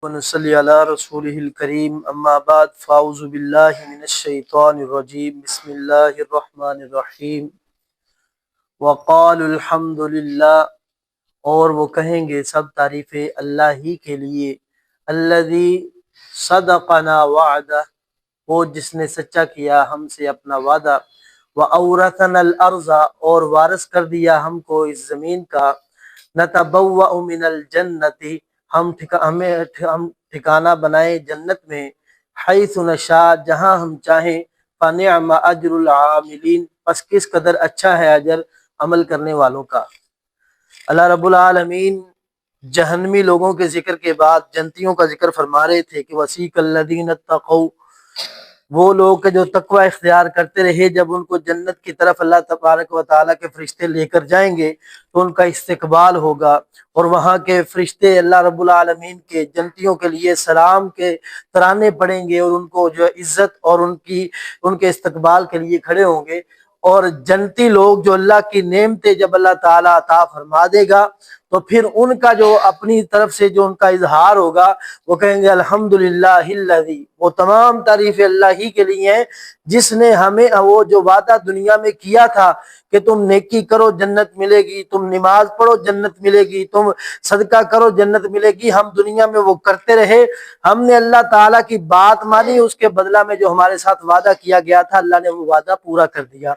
ونصلی علی رسولہ الکریم اما بعد فاعوذ باللہ من الشیطان الرجیم بسم اللہ الرحمن الرحیم وقال الحمد للہ، اور وہ کہیں گے سب تعریفیں اللہ ہی کے لیے، الذی صدقنا وعدہ، وہ جس نے سچا کیا ہم سے اپنا وعدہ، وَأَوْرَثَنَا الْأَرْضَ، اور وارث کر دیا ہم کو اس زمین کا، نَتَبَوَّأُ مِنَ الْجَنَّةِ، ہم ٹھکانہ بنائے جنت میں، حیث نشاء، جہاں ہم چاہیں، فَنِعْمَ أَجْرُ الْعَامِلِينَ، پس کس قدر اچھا ہے اجر عمل کرنے والوں کا۔ اللہ رب العالمین جہنمی لوگوں کے ذکر کے بعد جنتیوں کا ذکر فرما رہے تھے کہ وَسِيقَ الَّذِينَ اتَّقَوْا، وہ لوگ جو تقوی اختیار کرتے رہے، جب ان کو جنت کی طرف اللہ تبارک و تعالیٰ کے فرشتے لے کر جائیں گے تو ان کا استقبال ہوگا، اور وہاں کے فرشتے اللہ رب العالمین کے جنتیوں کے لیے سلام کے ترانے پڑیں گے، اور ان کو جو عزت اور ان کے استقبال کے لیے کھڑے ہوں گے۔ اور جنتی لوگ جو اللہ کی نعمتیں جب اللہ تعالیٰ عطا فرما دے گا تو پھر ان کا جو اپنی طرف سے جو ان کا اظہار ہوگا، وہ کہیں گے الحمدللہ الذی، وہ تمام تعریفیں اللہ ہی کے لیے ہیں جس نے ہمیں وہ جو وعدہ دنیا میں کیا تھا کہ تم نیکی کرو جنت ملے گی، تم نماز پڑھو جنت ملے گی، تم صدقہ کرو جنت ملے گی، ہم دنیا میں وہ کرتے رہے، ہم نے اللہ تعالیٰ کی بات مانی، اس کے بدلہ میں جو ہمارے ساتھ وعدہ کیا گیا تھا اللہ نے وہ وعدہ پورا کر دیا،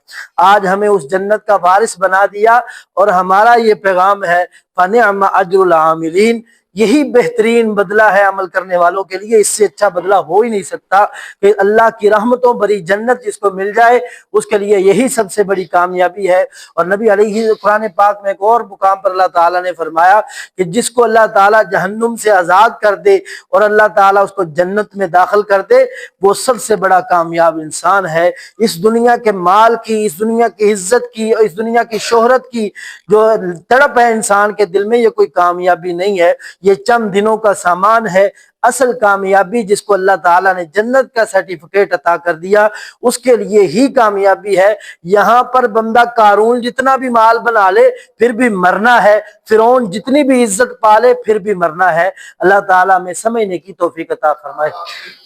آج ہمیں اس جنت کا وارث بنا دیا، اور ہمارا یہ پیغام ہے فَنِعْمَ أَجْرُ الْعَامِلِينَ، یہی بہترین بدلہ ہے عمل کرنے والوں کے لیے، اس سے اچھا بدلہ ہو ہی نہیں سکتا کہ اللہ کی رحمتوں بری جنت جس کو مل جائے اس کے لیے یہی سب سے بڑی کامیابی ہے۔ اور نبی علیہ قرآن پاک میں ایک اور مقام پر اللہ تعالیٰ نے فرمایا کہ جس کو اللہ تعالیٰ جہنم سے آزاد کر دے اور اللہ تعالیٰ اس کو جنت میں داخل کر دے، وہ سب سے بڑا کامیاب انسان ہے۔ اس دنیا کے مال کی، اس دنیا کی عزت کی، اس دنیا کی شہرت کی جو تڑپ ہے انسان کے دل میں، یہ کوئی کامیابی نہیں ہے، یہ چند دنوں کا سامان ہے۔ اصل کامیابی جس کو اللہ تعالیٰ نے جنت کا سرٹیفکیٹ عطا کر دیا اس کے لیے ہی کامیابی ہے۔ یہاں پر بندہ قارون جتنا بھی مال بنا لے پھر بھی مرنا ہے، فرعون جتنی بھی عزت پالے پھر بھی مرنا ہے۔ اللہ تعالیٰ میں سمجھنے کی توفیق عطا فرمائے۔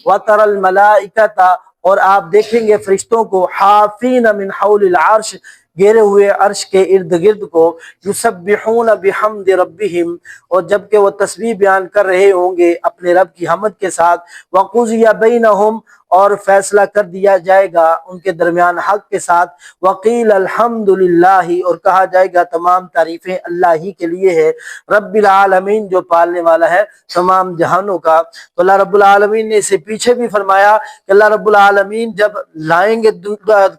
وَتَرَى الْمَلَائِكَةَ، اور آپ دیکھیں گے فرشتوں کو، حافین من حول العرش، گھیرے ہوئے عرش کے ارد گرد کو، یسبحون بحمد ربہم، اور جبکہ وہ تسبیح بیان کر رہے ہوں گے اپنے رب کی حمد کے ساتھ، وقضی بینہم، اور فیصلہ کر دیا جائے گا ان کے درمیان حق کے ساتھ، وقیل الحمدللہ، اور کہا جائے گا تمام تعریفیں اللہ ہی کے لیے ہے، رب العالمین، جو پالنے والا ہے تمام جہانوں کا۔ تو اللہ رب العالمین نے اسے پیچھے بھی فرمایا کہ اللہ رب العالمین جب لائیں گے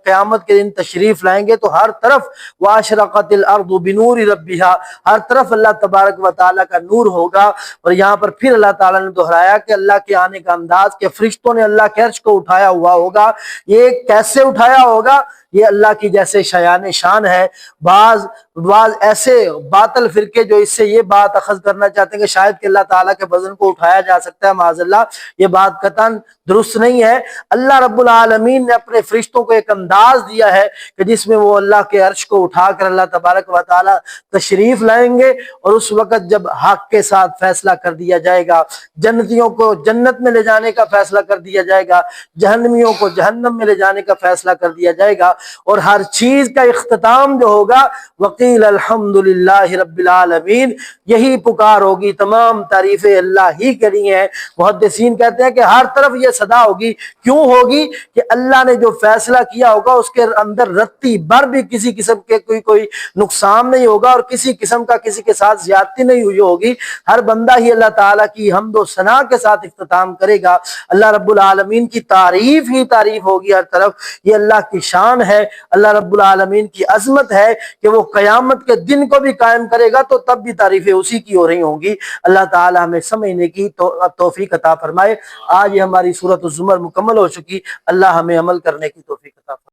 قیامت کے دن تشریف لائیں گے تو ہر طرف واشرقت الارض بنور ربھا، ہر طرف اللہ تبارک و تعالیٰ کا نور ہوگا۔ اور یہاں پر پھر اللہ تعالیٰ نے دہرایا کہ اللہ کے آنے کا انداز کہ فرشتوں نے اللہ کے عرش کو اٹھایا ہوا ہوگا۔ یہ کیسے اٹھایا ہوگا؟ یہ اللہ کی جیسے شایان شان ہے۔ بعض ایسے باطل فرقے جو اس سے یہ بات اخذ کرنا چاہتے ہیں کہ شاید کہ اللہ تعالیٰ کے وزن کو اٹھایا جا سکتا ہے، معاذ اللہ، یہ بات قطعاً درست نہیں ہے۔ اللہ رب العالمین نے اپنے فرشتوں کو ایک انداز دیا ہے کہ جس میں وہ اللہ کے عرش کو اٹھا کر اللہ تبارک و تعالیٰ تشریف لائیں گے، اور اس وقت جب حق کے ساتھ فیصلہ کر دیا جائے گا، جنتیوں کو جنت میں لے جانے کا فیصلہ کر دیا جائے گا، جہنمیوں کو جہنم میں لے جانے کا فیصلہ کر دیا جائے گا، اور ہر چیز کا اختتام جو ہوگا وقیل الحمدللہ رب العالمین، یہی پکار ہوگی، تمام تعریفیں اللہ ہی کے لیے ہیں۔ محدثین کہتے ہیں کہ ہر طرف یہ صدا ہوگی، کیوں ہوگی؟ کہ اللہ نے جو فیصلہ کیا ہوگا اس کے اندر رتی بھر بھی کسی قسم کے کوئی نقصان نہیں ہوگا، اور کسی قسم کا کسی کے ساتھ زیادتی نہیں ہوئی ہوگی، ہر بندہ ہی اللہ تعالیٰ کی حمد و ثنا کے ساتھ اختتام کرے گا، اللہ رب العالمین کی تعریف ہی تعریف ہوگی ہر طرف۔ یہ اللہ کی شان ہے، اللہ رب العالمین کی عظمت ہے کہ وہ قیامت کے دن کو بھی قائم کرے گا تو تب بھی تعریفیں اسی کی ہو رہی ہوں گی۔ اللہ تعالیٰ ہمیں سمجھنے کی توفیق عطا فرمائے۔ آج یہ ہماری سورۃ الزمر مکمل ہو چکی، اللہ ہمیں عمل کرنے کی توفیق عطا فرمائے۔